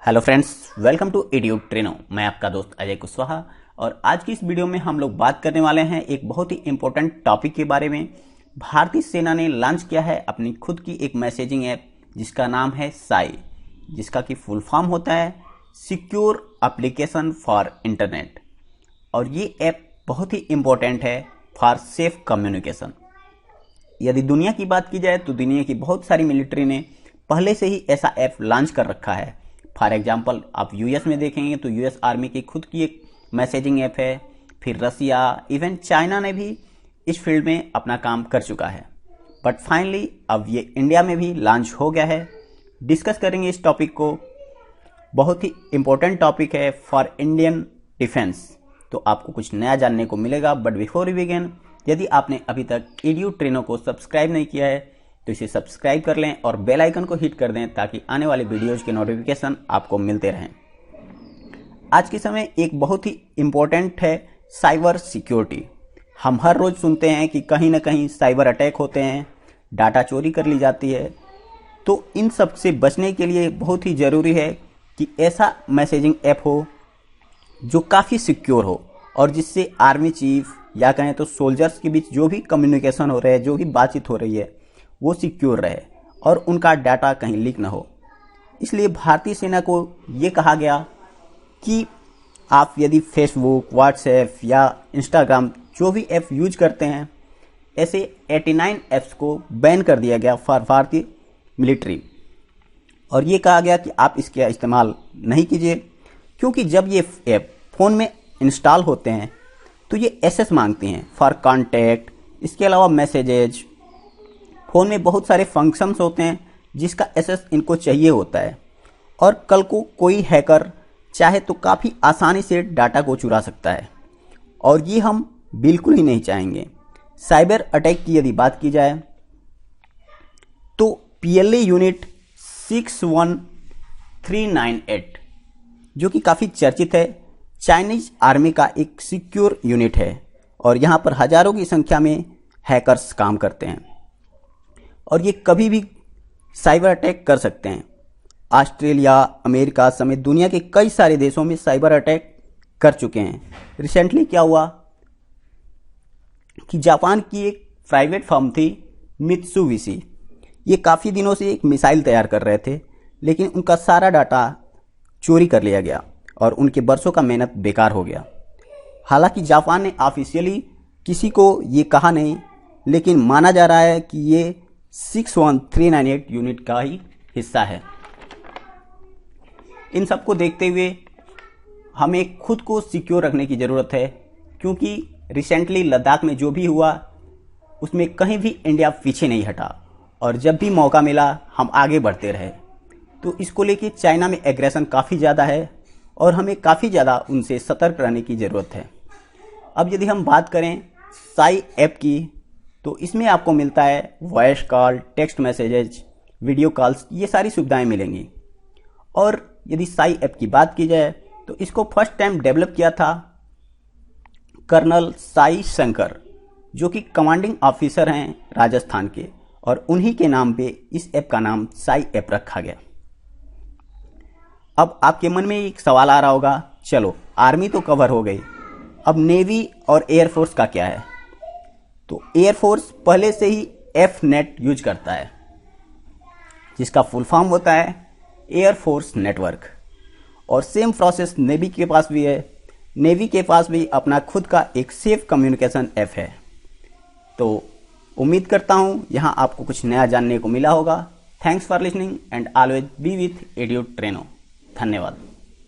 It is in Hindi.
Hello friends, welcome to Edutreno. मैं आपका दोस्त अजय कुशवाहा और आज की इस वीडियो में हम लोग बात करने वाले हैं एक बहुत ही इंपॉर्टेंट टॉपिक के बारे में। भारतीय सेना ने लॉन्च किया है अपनी खुद की एक मैसेजिंग ऐप जिसका नाम है साई, जिसका कि फुल फॉर्म होता है सिक्योर एप्लीकेशन फॉर इंटरनेट। और ये ऐप बहुत ही इंपॉर्टेंट है फॉर सेफ कम्युनिकेशन। यदि दुनिया की बात की जाए तो दुनिया की बहुत सारी मिलिट्री ने पहले से ही ऐसा ऐप लॉन्च कर रखा है। फॉर एग्जांपल आप यूएस में देखेंगे तो यूएस आर्मी की खुद की एक मैसेजिंग ऐप है। फिर रसिया, इवन चाइना ने भी इस फील्ड में अपना काम कर चुका है। बट फाइनली अब ये इंडिया में भी लॉन्च हो गया है। डिस्कस करेंगे इस टॉपिक को। बहुत ही इंपॉर्टेंट टॉपिक है फॉर इंडियन डिफेंस, तो आपको कुछ नया जानने को मिलेगा। बट बिफोर वी बिगिन, यदि आपने अभी तक एड्यू ट्रेनो को सब्सक्राइब नहीं किया है तो इसे सब्सक्राइब कर लें और बेल आइकन को हिट कर दें ताकि आने वाले वीडियोज के नोटिफिकेशन आपको मिलते रहें। आज के समय एक बहुत ही इम्पोर्टेंट है साइबर सिक्योरिटी। हम हर रोज सुनते हैं कि कहीं ना कहीं साइबर अटैक होते हैं, डाटा चोरी कर ली जाती है। तो इन सब से बचने के लिए बहुत ही ज़रूरी है कि ऐसा मैसेजिंग ऐप हो जो काफ़ी सिक्योर हो और जिससे आर्मी चीफ या कहें तो सोल्जर्स के बीच जो भी कम्युनिकेशन हो रहा है, जो भी बातचीत हो रही है, वो सिक्योर रहे और उनका डाटा कहीं लीक ना हो। इसलिए भारतीय सेना को ये कहा गया कि आप यदि फेसबुक, व्हाट्सएप या इंस्टाग्राम जो भी ऐप यूज करते हैं, ऐसे 89 ऐप्स को बैन कर दिया गया फॉर भारतीय मिलिट्री। और ये कहा गया कि आप इसका इस्तेमाल नहीं कीजिए, क्योंकि जब ये ऐप फ़ोन में इंस्टॉल होते हैं तो ये एसएस मांगती हैं फॉर कॉन्टैक्ट। इसके अलावा मैसेजेज, फ़ोन में बहुत सारे फंक्शंस होते हैं जिसका एसएस इनको चाहिए होता है। और कल को कोई हैकर चाहे तो काफ़ी आसानी से डाटा को चुरा सकता है और ये हम बिल्कुल ही नहीं चाहेंगे। साइबर अटैक की यदि बात की जाए तो पीएलए यूनिट 61398 जो कि काफ़ी चर्चित है, चाइनीज आर्मी का एक सिक्योर यूनिट है और यहाँ पर हज़ारों की संख्या में हैकर्स काम करते हैं और ये कभी भी साइबर अटैक कर सकते हैं। ऑस्ट्रेलिया, अमेरिका समेत दुनिया के कई सारे देशों में साइबर अटैक कर चुके हैं। रिसेंटली क्या हुआ कि जापान की एक प्राइवेट फर्म थी मित्सुबिशी, ये काफ़ी दिनों से एक मिसाइल तैयार कर रहे थे, लेकिन उनका सारा डाटा चोरी कर लिया गया और उनके बरसों का मेहनत बेकार हो गया। हालांकि जापान ने ऑफिशियली किसी को ये कहा नहीं, लेकिन माना जा रहा है कि ये 61398 यूनिट का ही हिस्सा है। इन सबको देखते हुए हमें खुद को सिक्योर रखने की ज़रूरत है, क्योंकि रिसेंटली लद्दाख में जो भी हुआ उसमें कहीं भी इंडिया पीछे नहीं हटा और जब भी मौका मिला हम आगे बढ़ते रहे। तो इसको लेके चाइना में एग्रेशन काफ़ी ज़्यादा है और हमें काफ़ी ज़्यादा उनसे सतर्क रहने की ज़रूरत है। अब यदि हम बात करें साई ऐप की, तो इसमें आपको मिलता है voice call, text messages, video calls, ये सारी सुविधाएं मिलेंगी। और यदि साई ऐप की बात की जाए तो इसको फर्स्ट टाइम डेवलप किया था कर्नल साई शंकर, जो कि कमांडिंग ऑफिसर हैं राजस्थान के, और उन्हीं के नाम पे इस ऐप का नाम साई ऐप रखा गया। अब आपके मन में एक सवाल आ रहा होगा, चलो आर्मी तो कवर हो गई, अब नेवी और एयरफोर्स का क्या है? तो एयरफोर्स पहले से ही एफनेट यूज करता है, जिसका फुल फॉर्म होता है एयरफोर्स नेटवर्क। और सेम प्रोसेस नेवी के पास भी है। नेवी के पास भी अपना खुद का एक सेफ कम्युनिकेशन ऐप है। तो उम्मीद करता हूँ यहाँ आपको कुछ नया जानने को मिला होगा। Thanks for listening and always be with Edutreno. धन्यवाद।